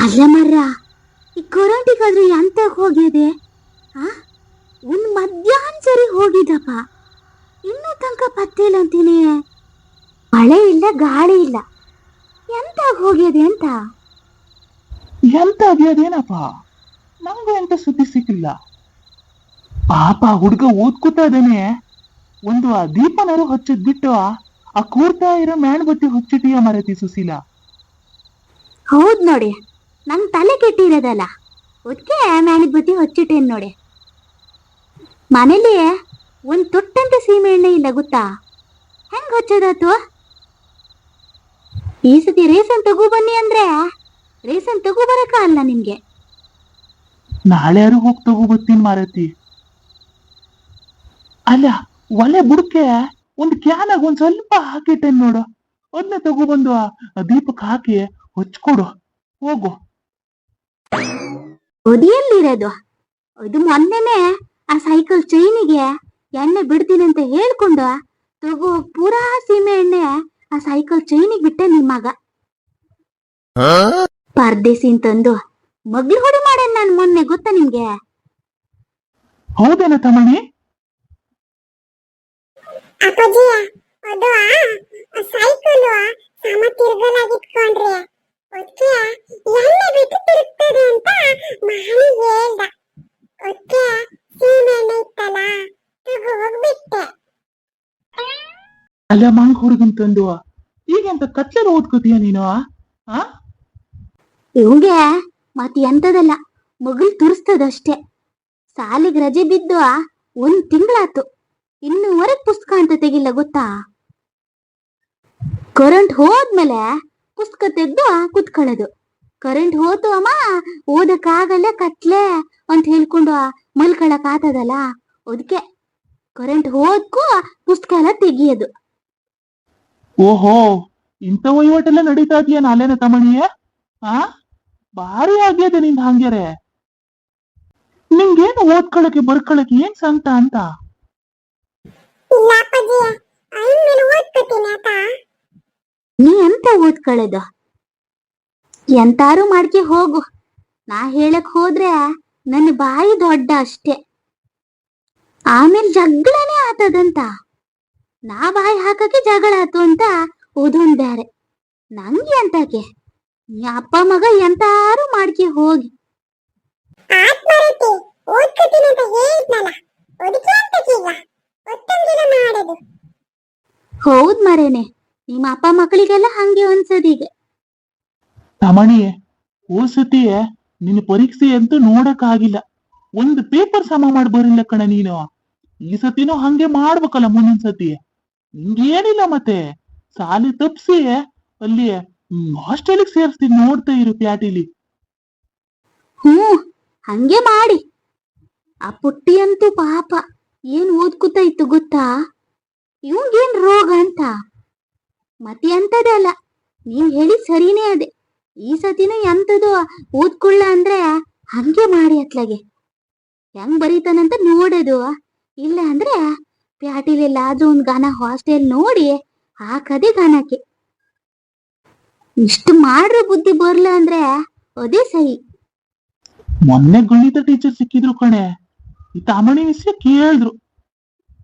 ಅಲ್ಲ ಮರ್ರ, ಈ ಕೊರೋಟಿಗಾದ್ರೂ ಎಂತ ಹೋಗಿದೆ? ಒಂದು ಮಧ್ಯಾಹ್ನ ಸರಿ ಹೋಗಿದ್ದಪ್ಪ, ಇನ್ನೂ ತನಕ ಪತ್ತಿಲ್ಲ ಅಂತೀನಿ. ಮಳೆ ಇಲ್ಲ, ಗಾಳಿ ಇಲ್ಲ, ಎಂತ ಹೋಗಿದೆ ಅಂತ. ಎಂತ ಆಗ್ಯದೇನಪ್ಪ, ನಂಗೂ ಎಂತ ಸುದ್ದಿ ಸಿಕ್ಕಿಲ್ಲ. ಪಾಪ ಹುಡುಗ ಓದ್ಕೋತಾ ಇದ್ದಾನೆ. ಒಂದು ಆ ದೀಪನಾರು ಹಚ್ಚದ್ ಬಿಟ್ಟು ಆ ಕೂರ್ತಾ ಇರೋ ಮೇಣಬತ್ತಿ ಹಚ್ಚಿಟ್ಟಿಯ ಮರತಿ ಸುಶೀಲ. ಹೌದ್ ನೋಡಿ, ನಂಗೆ ತಲೆ ಕೆಟ್ಟಿರೋದಲ್ಲ, ಅದಕ್ಕೆ ಮ್ಯಾಣದ ಬತ್ತಿ ಹಚ್ಚಿಟ್ಟೇನ್ ನೋಡಿ. ಮನೇಲಿ ಒಂದು ತೊಟ್ಟಂತೆ ಸೀಮೆ ಎಣ್ಣೆ ಇಲ್ಲ ಗೊತ್ತಾ, ಹೆಂಗ್ ಹಚ್ಚೋದಾತು? ಈ ಸತಿ ರೇಷನ್ ತಗೋ ಬನ್ನಿ ಅಂದ್ರೆ ರೇಷನ್ ತಗೋ ಬರಕ ಅಲ್ಲ ನಿಮ್ಗೆ. ನಾಳೆ ಯಾರು ಹೋಗಿ ತಗೋಬತ್ತೀನಿ ಮಾರತಿ. ಅಲ್ಲ, ಒಲೆ ಬುಡಕ್ಕೆ ಒಂದು ಕ್ಯಾನಾಗ ಒಂದ್ ಸ್ವಲ್ಪ ಹಾಕಿಟ್ಟೇನ್ ನೋಡು, ಅದನ್ನ ತಗೊಬಂದು ಆ ದೀಪಕ್ಕೆ ಹಾಕಿ ಹಚ್ಕೊಡು ಹೋಗು. ಒದಿಯಲ್ಲಿರೋದು ಅದು ಮೊನ್ನೆನೆ ಆ ಸೈಕಲ್ ಚೈನಿಗೆ ಎಣ್ಣೆ ಬಿಡ್ತೀನಿ ಅಂತ ಹೇಳ್ಕೊಂಡು ತಗೋ ಪೂರಾ ಸೀಮೆ ಎಣ್ಣೆ ಆ ಸೈಕಲ್ ಚೈನಿಗೆ ಬಿಟ್ಟೆ ನಿಮ್ಮಗ. ಪರ್ದೇಸಿನ್ ತಂದು ಮಗ್ಳು ಹೊಡಿ ಮಾಡೇನ್ ನಾನು ಮೊನ್ನೆ, ಗೊತ್ತಾ ನಿಮ್ಗೆ? ಹೌದೇನ ತಮಣಿ? ಅಪ್ಪಾಜಿ, ಅದು ಸೈಕಲ್ ಸಮ ತಿರ್ಗಲಾಗಿಟ್ಕೊಂಡ್ರಿ, ಅದಕ್ಕೆ ಎಣ್ಣೆ ಬಿಟ್ಟು ತಿರುಗ್ತದೆ ಅಂತ ಮಹಿ ಹೇಳ್ದ. ಅದಕ್ಕೆ ಸೀಮೆ ಎಣ್ಣೆ ಇತ್ತಲ್ಲ, ತಗೋ ಹೋಗ್ಬಿಟ್ಟೆ. ಅಲ್ಲ ಮಂಗ್ ಹುಡುಗನ್ ತಂದು ಈಗೆಂತ ಕತ್ಲೆಲ್ಲ ಓದ್ಕೋತೀಯ ನೀನು? ಇವಂಗೆ ಮತ್ ಎಂತದಲ್ಲ, ಮಗಳು ತುರಿಸ್ತದಷ್ಟೇ. ಸಾಲಿಗೆ ರಜೆ ಬಿದ್ದು 1 ತಿಂಗಳಾತು, ಇನ್ನೂವರೆಗೆ ಪುಸ್ತಕ ಅಂತ ತೆಗಿಲ್ಲ ಗೊತ್ತಾ. ಕರೆಂಟ್ ಹೋದ್ಮೇಲೆ ಪುಸ್ತಕ ತೆಗ್ದು ಕುತ್ಕೊಳ್ಳೋದು. ಕರೆಂಟ್ ಹೋತು ಅಮ್ಮ, ಓದಕ್ಕಾಗಲ್ಲ ಕತ್ಲೆ ಅಂತ ಹೇಳ್ಕೊಂಡು ಮಲ್ಕೊಳಕ್ ಆತದಲ್ಲ, ಅದಕ್ಕೆ ಕರೆಂಟ್ ಹೋದ್ಕೂ ಪುಸ್ತಕ ಎಲ್ಲ ತೆಗಿಯೋದು. ಓಹೋ, ಇಂಥ ವಹಿವಾಟೆಲ್ಲ ನಡೀತಾ ಇದೆಯಾ ನಾಲೇನ ತಮಣಿಯೇ? ಭಾರಿ ಆಗ್ಯದ ನಿಂದ ಹಂಗ್ಯಾರೆ. ನಿಂಗೇನು ಓದ್ಕೊಳಕ್ಕೆ ಬರ್ಕೊಳಕ್ಕೆ ಏನ್ ಸಂಕಟ ಅಂತ? ಇಲ್ಲ ಅಪ್ಪಾಜಿ, ಐದ್ಮೇಲೆ ಓದ್ಕೋತೀನಿ ಆತ. ನೀ ಎಂತ ಓದ್ಕೊಳ್ಳೋದು? ಎಂತಾರು ಮಾಡ್ಕೆ ಹೋಗು, ನಾ ಹೇಳಕ್ ಹೋದ್ರೆ ನನ್ನ ಬಾಯಿ ದೊಡ್ಡ ಅಷ್ಟೇ, ಆಮೇಲೆ ಜಗಳನೇ ಆತದಂತ. ನಾ ಬಾಯಿ ಹಾಕಕ್ಕೆ ಜಗಳ ಆತು ಅಂತ ಓದೊಂದ್ ಬ್ಯಾರೆ. ನಂಗೆ ಎಂತಕ್ಕೆ, ನೀ ಅಪ್ಪ ಮಗ ಎಂತಾರು ಮಾಡ್ಕೆ ಹೋಗಿ. ಆತ್ಮರತಿ ಓದ್ಕೋತೀನಿ ಅಂತ ಹೇಳಿದ್ನಲ್ಲ, ಅದಕ್ಕೆ ಅಂತಕ್ಕಿಲ್ಲ ಒತ್ತಂಗಿಲ್ಲ ಮಾಡೋದು. ಹೌದ್ ಮರೇನೆ, ನಿಮ್ಮ ಅಪ್ಪ ಮಕ್ಕಳಿಗೆಲ್ಲ ಹಂಗೆ ಅನ್ಸದೀಗ. ತಮಣಿ, ಓಸತಿ ನಿನ್ನ ಪರೀಕ್ಷೆ ಅಂತೂ ನೋಡಕ್ ಆಗಿಲ್ಲ, ಒಂದು ಪೇಪರ್ ಸಮ ಮಾಡಿ ಬರಿಲ್ಲ ಕಣ ನೀನು. ಈ ಸತಿನೂ ಹಂಗೆ ಮಾಡ್ಬೇಕಲ್ಲ ಮುಂದಿನ ಸತಿ. ನಿಂಗೇನಿಲ್ಲ ಮತ್ತೆ ಸಾಲಿ ತಪ್ಸಿ ಅಲ್ಲಿ ಹಾಸ್ಟೆಲಿಗೆ ಸೇರಿಸ್ತೀನಿ, ನೋಡ್ತಾ ಇರು ಪ್ಯಾಟಿಲಿ. ಹಂಗೆ ಮಾಡಿ. ಆ ಪುಟ್ಟಿ ಅಂತೂ ಪಾಪ ಏನ್ ಓದ್ಕೂತ ಇತ್ತು ಗೊತ್ತಾ, ಇವಂಗೇನ್ ರೋಗ ಅಂತ. ಮತ್ತೆ ಎಂತದೇ ಅಲ್ಲ, ನೀವ್ ಹೇಳಿ ಸರಿನೇ ಅದೇ. ಈ ಸತಿನೂ ಎಂತದು ಓದ್ಕೊಳ್ಳ ಅಂದ್ರೆ ಹಂಗೆ ಮಾಡಿ ಅತ್ಲಾಗೆ ಹೆಂಗ್ ಬರೀತಾನಂತ ನೋಡೋದು. ಇಲ್ಲ ಅಂದ್ರೆ ಪ್ಯಾಟಿಲೆಲ್ಲಾದ್ರೂ ಒಂದ್ ಗಾನ ಹಾಸ್ಟೆಲ್ ನೋಡಿ ಹಾಕದೆ ಗಾನಕ್ಕೆ. ಇಷ್ಟು ಮಾಡ್ರ ಬುದ್ಧಿ ಬರ್ಲ ಅಂದ್ರೆ ಅದೇ ಸರಿ. ಮೊನ್ನೆ ಗಣಿತ ಟೀಚರ್ ಸಿಕ್ಕಿದ್ರು ಕಣೆ, ಈ ತಮಣಿ ವಿಷಯ ಕೇಳಿದ್ರು.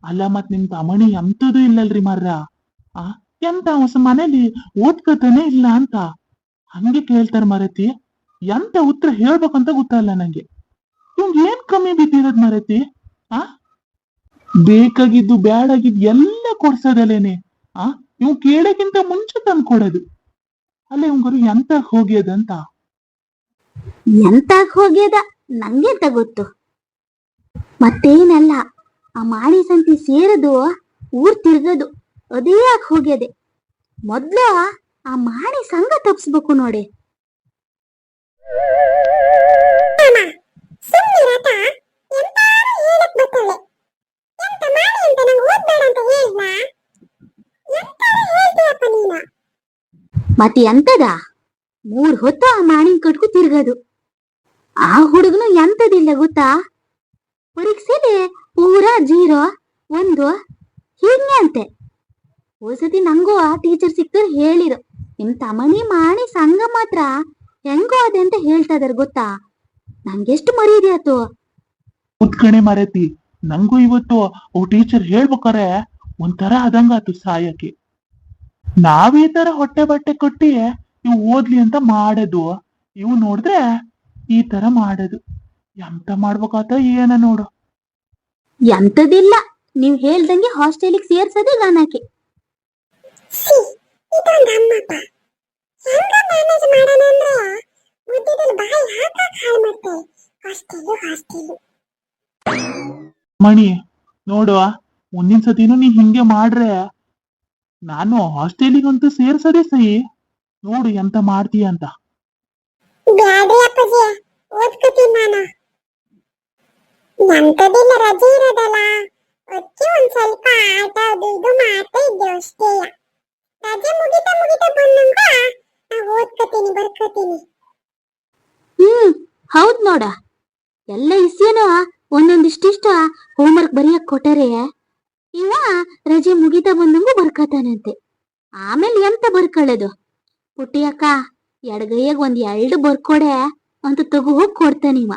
ಅಲ್ಲ ಮತ್ ನಿಮ್ ತಮಣಿ ಎಂತದೂ ಇಲ್ಲಲ್ರಿ ಮರ್ರ, ಎಂತ ಹೊಸ ಮನೇಲಿ ಓದ್ಕತಾನೆ ಇಲ್ಲ ಅಂತ ಹಂಗೆ ಕೇಳ್ತಾರ ಮರತಿ. ಎಂತ ಉತ್ತರ ಹೇಳ್ಬೇಕಂತ ಗೊತ್ತಲ್ಲ ನಂಗೆ. ಇವಂಗ ಏನ್ ಕಮ್ಮಿ ಬಿದ್ದಿರೋದ್ ಮರತಿ? ಬೇಕಾಗಿದ್ದು ಬ್ಯಾಡಾಗಿದ್ದು ಎಲ್ಲ ಕೊಡ್ಸೋದಲ್ಲೇನೆ. ಇವ್ ಕೇಳಕ್ಕಿಂತ ಮುಂಚೆ ತಂದು ಕೊಡೋದು. ಅಲ್ಲ ಇವಂಗರು ಎಂತ ಹೋಗ್ಯದಂತ. ಎಂತಾಗ ಹೋಗ್ಯದ ನಂಗೆಂತ ಗೊತ್ತು. ಮತ್ತೇನಲ್ಲ, ಆ ಮಾಣಿ ಸಂತಿ ಸೇರದು ಊರ್ ತಿರ್ಗದು ಅದೇ ಯಾಕೆ ಹೋಗ್ಯದೆ. ಮೊದ್ಲು ಆ ಮಾಣಿ ಸಂಘ ತಪ್ಸ್ಬೇಕು ನೋಡಿ. ಮತ್ತೆ ಎಂತದ 3 ಹೊತ್ತು ಆ ಮಾಣಿನ ಕಟ್ಕು ತಿರ್ಗದು. ಆ ಹುಡುಗನು ಎಂತದಿಲ್ಲ ಗೊತ್ತಾ, ಪರೀಕ್ಷೆಲಿ ಪೂರಾ 0, 1 ಹೀಗೆ ಅಂತೆ. ಹೋದ್ಸತಿ ನಂಗೂ ಆ ಟೀಚರ್ ಸಿಕ್ಕರು ಹೇಳಿರು, ನಿಮ್ ತಮಣಿ ಮಾಣಿ ಸಂಘ ಮಾತ್ರ ಹೆಂಗೋ ಅದೆ ಅಂತ ಹೇಳ್ತಾ ಇದಾರೆ ಗೊತ್ತಾ. ನಂಗೆಷ್ಟು ಮರ್ಯಾದೆ ಆತು. ಉತ್ಕಣೆ ಮರತಿ, ನಂಗೂ ಇವತ್ತು ಟೀಚರ್ ಹೇಳ್ಬೇಕಾರೆ ಒಂಥರ ಆದಂಗಾತು ಸಾಯಕ್ಕೆ. ನಾವ್ ಈ ತರ ಹೊಟ್ಟೆ ಬಟ್ಟೆ ಕೊಟ್ಟಿ ಇವ್ ಓದ್ಲಿ ಅಂತ ಮಾಡೋದು, ಇವ್ ನೋಡಿದ್ರೆ ಈ ತರ ಮಾಡೋದು. ಎಂತ ಮಾಡ್ಬೇಕಾತ ಏನ ನೋಡು. ಎಂತದಿಲ್ಲ, ನೀವ್ ಹೇಳ್ದಂಗೆ ಹಾಸ್ಟೆಲಿಗೆ ಸೇರ್ಸದೆ ಗಾನಕ್ಕೆ. ಸಿ ಇದೊಂದು ಅಮ್ಮಪ್ಪ ಹೆಂಗ ಮ್ಯಾನೇಜ್ ಮಾಡೋಣ ಅಂದ್ರೆ ಮುದ್ದಿದಲ್ಲಿ ಬಾಯಿ ಹಾಕಕ್ ಹಾಳು ಮಾಡ್ತಾರೆ. ಹಾಸ್ಟೆಲು ಮಣಿ ನೋಡು, ಮುಂದಿನ ಸತಿನೂ ನೀ ಹಿಂಗೆ ಮಾಡ್ರೆ ನಾನು ಹಾಸ್ಟೆಲಿಗಂತೂ ಸೇರ್ಸದೆ ಸಹಿ. ನೋಡು ಎಂತ ಮಾಡ್ತೀಯ ಅಂತ. ಬ್ಯಾಡ್ರಿ ಅಪ್ಪಾಜಿ, ಓದ್ಕೋತೀನಿ ನಾನು. ಎಂತದಿಲ್ಲ, ರಜೆ ಇರೋದಲ್ಲ, ಅದಕ್ಕೆ ಒಂದ್ ಸ್ವಲ್ಪ ಆಟ ಅದು ಇದು ಮಾಡ್ತಾ ಇದ್ದೆ ಅಷ್ಟೇ. ರಜೆ ಮುಗಿತಾ ಬಂದಂಗ ನಾ ಓದ್ಕೋತೀನಿ ಬರ್ಕೋತೀನಿ. ಹೌದ್ ನೋಡ, ಎಲ್ಲ ಇಸ್ಯೇನೋ ಒಂದೊಂದಿಷ್ಟಿಷ್ಟ ಹೋಮ್ವರ್ಕ್ ಬರೆಯಕ್ ಕೊಟ್ಟರೆ ಇವ ರಜೆ ಮುಗಿತಾ ಬಂದಂಗೂ ಬರ್ಕತಾನಂತೆ. ಆಮೇಲೆ ಎಂತ ಬರ್ಕೊಳ್ಳೋದು. ಪುಟ್ಟಿ ಅಕ್ಕ ಎಡಗೈಯಾಗ ಒಂದ್ 2 ಬರ್ಕೊಡೆ ಅಂತ ತಗೋ ಹೋಗಿ ಕೊಡ್ತಾನಿವ.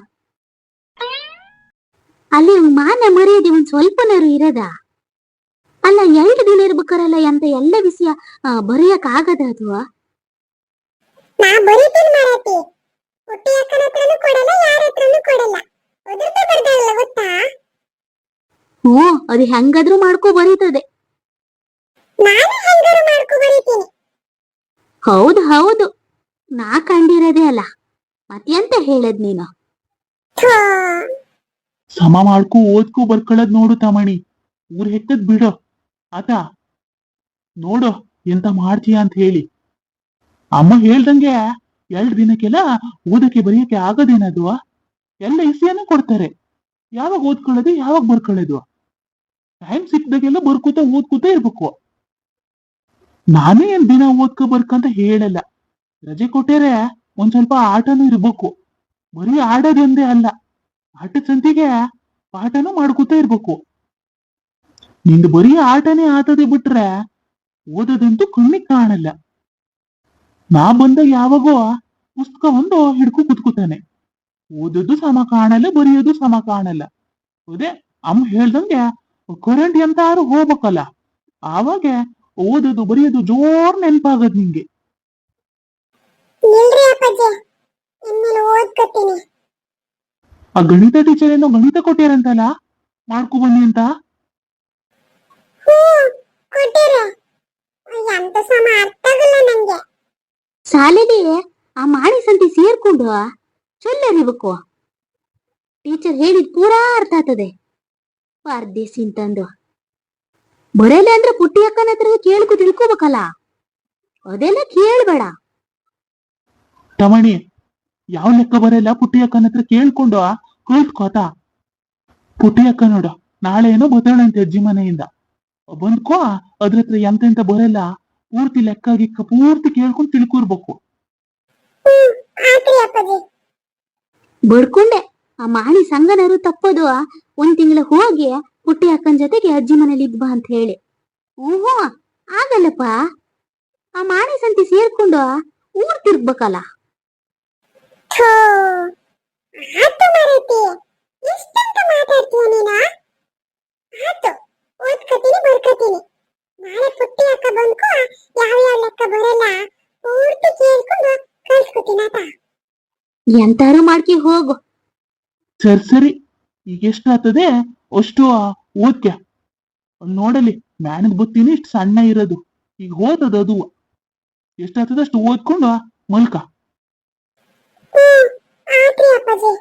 ಅಲ್ಲಿ ಮಾನ ಮರ್ಯಾದೆ ಒಂದ್ ಸ್ವಲ್ಪನಾರು ಇರದ. ಅಲ್ಲ 2 ದಿನ ಇರ್ಬೇಕಾರಲ್ಲ ಎಂತ ಎಲ್ಲ ವಿಷಯ ಬರೆಯಕ್ ಆಗದ ಅದು. ನಾ ಬರೀತೀನಿ ಮಾರಾತಿ, ಪುಟ್ಟಿ ಅಕ್ಕನ ಹತ್ರನೂ ಕೊಡಲ್ಲ, ಯಾರ ಹತ್ರನೂ ಕೊಡಲ್ಲ. ಒದರ್ತಾ ಬರ್ದಾಳಲ್ಲ ಗೊತ್ತಾ? ಹ್ಞೂ, ಅದು ಹೆಂಗಾದ್ರೂ ಮಾಡ್ಕೊ ಬರೀತದೆ. ನಾನು ಹೆಂಗಾರು ಮಾಡ್ಕೊ ಬರೀತೀನಿ. ಹೌದು, ನಾ ಕಂಡಿರೋದೇ ಅಲ್ಲ, ಮತ್ತೆಂತ ಹೇಳದ್ ನೀನು. ಥೋ, ಸಮ ಮಾಡ್ಕೊ ಓದ್ಕೊ ಬರ್ಕೊಳ್ಳೋದ್ ನೋಡು ತಮಣಿ. ಊರ್ ಹೆಕ್ಕದ್ ಬಿಡು ಆತ. ನೋಡು ಎಂತ ಮಾಡ್ತೀಯ ಅಂತ ಹೇಳಿ. ಅಮ್ಮ ಹೇಳ್ದಂಗೆ 2 ದಿನಕ್ಕೆಲ್ಲ ಓದಕ್ಕೆ ಬರೆಯಕ್ಕೆ ಆಗದೇನದು. ಎಲ್ಲ ಇಸಿಯನ್ನ ಕೊಡ್ತಾರೆ. ಯಾವಾಗ ಓದ್ಕೊಳ್ಳೋದು, ಯಾವಾಗ ಬರ್ಕೊಳ್ಳೋದು. ಟೈಮ್ ಸಿಕ್ದಾಗೆಲ್ಲ ಓದ್ಕೂತ ಇರ್ಬೇಕು. ನಾನೇ ಏನ್ ದಿನ ಓದ್ಕೊ ಬರ್ಕಂತ ಹೇಳಲ್ಲ. ರಜೆ ಕೊಟ್ಟರೆ ಒಂದ್ ಸ್ವಲ್ಪ ಆಟನೂ ಇರ್ಬೇಕು. ಬರೀ ಆಡೋದೊಂದೇ ಅಲ್ಲ, ಆಟದ ಸಂತಿಗೆ ಪಾಠನೂ ಮಾಡ್ಕೂತ ಇರ್ಬೇಕು. ನಿಂದು ಬರೀ ಆಟನೇ ಆತದೆ ಬಿಟ್ರೆ ಓದೋದಂತೂ ಕಣ್ಣಿಗೆ ಕಾಣಲ್ಲ. ನಾ ಬಂದಾಗ ಯಾವಾಗೋ ಪುಸ್ತಕ ಒಂದು ಹಿಡ್ಕೊ ಕುತ್ಕೋತಾನೆ. ಓದೋದು ಸಮ ಕಾಣಲ್ಲ, ಬರೆಯೋದು ಸಮ ಕಾಣಲ್ಲ. ಅದೇ ಅಮ್ಮ ಹೇಳ್ದಂಗೆ ಕರೆಂಟ್ ಎಂತಾರು ಹೋಗ್ಬೇಕಲ್ಲ, ಆವಾಗ ಓದೋದು ಬರೆಯೋದು ಜೋರ್ ನೆನಪಾಗದ್ ನಿಂಗೆ. ನಿಲ್ರಿ ಅಪ್ಪಾಜಿ, ಇನ್ಮೇಲೆ ಓದ್ಕೋತೀನಿ. ಆ ಗಣಿತ ಟೀಚರ್ ಏನೋ ಗಣಿತ ಕೊಟ್ಟಾರಂತಲ್ಲ, ಮಾಡ್ಕೊ ಬನ್ನಿ ಅಂತ. ಕೊಟ್ಟಿರ ಎಂತ ಸಮ ಅರ್ಥ ಆಗಲ್ಲ ನಂಗೆ. ಶಾಲೆಗೆ ಆ ಮಾಣಿ ಸಂತಿ ಸೇರ್ಕೊಂಡು ಚೊಲ್ಲರಿಬೇಕು. ಟೀಚರ್ ಹೇಳಿದ್ ಪೂರಾ ಅರ್ಥ ಆಗ್ತದೆ. ಪರ್ದೇಸಿ ಅಂತಂದು ಬರಲ್ಲ ಅಂದ್ರೆ ಪುಟ್ಟಿ ಅಕ್ಕನ ಹತ್ರ ಕೇಳ್ಕೊ ತಿಳ್ಕೊಬೇಕಲ್ಲ, ಅದೆಲ್ಲ ಕೇಳ್ಬೇಡ. ತಮಣಿ ಯಾವ ಲೆಕ್ಕ ಬರಲ್ಲ, ಪುಟ್ಟಿ ಅಕ್ಕನ ಹತ್ರ ಕೇಳ್ಕೊಂಡು ಕಲ್ತ್ಕೋತ. ಪುಟ್ಟಿ ಅಕ್ಕ ನೋಡು, ನಾಳೆ ಏನೋ ಬತ್ತಾಳಂತೆ ಅಜ್ಜಿ ಮನೆಯಿಂದ. ಬಂದ್ಕೋ, ಅದ್ರ ಹತ್ರ ಎಂತೆಂತ ಬರಲ್ಲ ಪೂರ್ತಿ ಲೆಕ್ಕ ಗಿಕ್ಕ ಪೂರ್ತಿ ಕೇಳ್ಕೊಂಡು ತಿಳ್ಕೊರ್ಬೇಕು. ಆತ್ರಿ ಅಪ್ಪಾಜಿ. ಬಡ್ಕೊಂಡೆ ಆ ಮಾಣಿ ಸಂಗನರು ತಪ್ಪದು 1 ತಿಂಗಳ ಹೋಗಿ ಪುಟ್ಟಿ ಅಕ್ಕನ ಜೊತೆಗೆ ಅಜ್ಜಿ ಮನೇಲಿ ಇದ್ಬಾ ಅಂತ ಹೇಳಿ. ಹ್ಞೂ ಆಗಲ್ಲಪ್ಪ, ಆ ಮಾಣಿ ಸಂತಿ ಸೇರ್ಕೊಂಡು ಊರ್ ತಿರ್ಗ್ಬೇಕಲ್ಲ. ಥೋ, ಆತು ಮಾರೈತಿ, ಎಷ್ಟಂತ ಮಾತಾಡ್ತೀಯ ನೀನು. ಆತು, ಓದ್ಕೋತೀನಿ ಬರ್ಕೋತೀನಿ. ನಾಳೆ ಪುಟ್ಟಿ ಅಕ್ಕ ಬಂದ್ಕೋ, ಯಾವ ಲೆಕ್ಕ ಬರಲ್ಲ ಪೂರ್ತಿ ಕೇಳ್ಕೊಂಡು ಕಳ್ಸ್ಕೊತೀನಿ ಆತ. ಎಂತಾರು ಮಾಡ್ಕಿ ಹೋಗು. ಸರಿ ಈಗ ಎಷ್ಟಾಗ್ತದೆ ಅಷ್ಟು ಓದ್ಕ್ಯ. ನೋಡಲಿ ಮ್ಯಾನದ್ ಬುತ್ತಿನ ಇಷ್ಟು ಸಣ್ಣ ಇರೋದು, ಈಗ ಓದದು ಅದು ಎಷ್ಟಾಗ್ತದೆ ಅಷ್ಟು ಓದ್ಕೊಂಡು ಮಲ್ಕ. ಆತ್ರಿ ಅಪ್ಪಾಜಿ.